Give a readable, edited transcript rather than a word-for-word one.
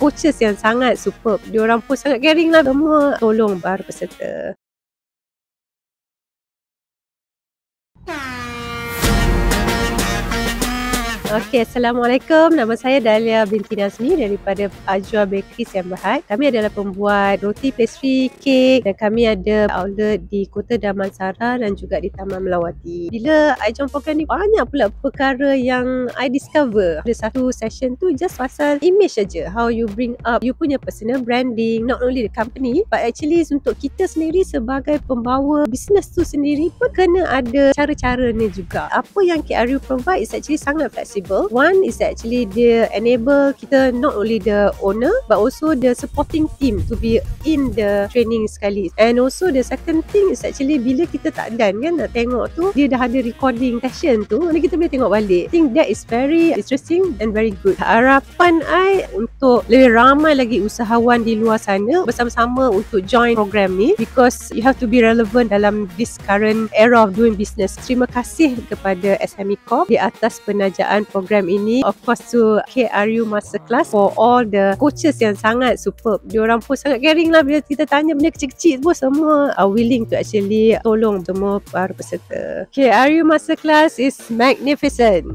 coaches yang sangat superb. Diorang pun sangat caring lah, semua tolong para peserta. Okey, Assalamualaikum. Nama saya Dahlia binti Nazmi daripada Ajwa Bakery SDN BHD. Kami adalah pembuat roti, pastry, kek dan kami ada outlet di Kota Damansara dan juga di Taman Melawati. Bila I join program ni, banyak pula perkara yang I discover. Ada satu session tu just pasal image saja. How you bring up you punya personal branding, not only the company but actually untuk kita sendiri sebagai pembawa bisnes tu sendiri pun kena ada cara-caranya juga. Apa yang KRU provide is actually sangat flexible. One is actually dia enable kita not only the owner but also the supporting team to be in the training sekali. And also the second thing is actually bila kita tak done kan nak tengok tu, dia dah ada recording session tu, nanti kita boleh tengok balik. I think that is very interesting and very good. Harapan I untuk lebih ramai lagi usahawan di luar sana bersama-sama untuk join program ni, because you have to be relevant dalam this current era of doing business. Terima kasih kepada SME Corp di atas penajaan program ini. Of course to KRU MasterClass for all the coaches yang sangat superb. Diorang pun sangat caring lah, bila kita tanya benda kecil-kecil pun semua are willing to actually tolong semua para peserta. KRU MasterClass is magnificent.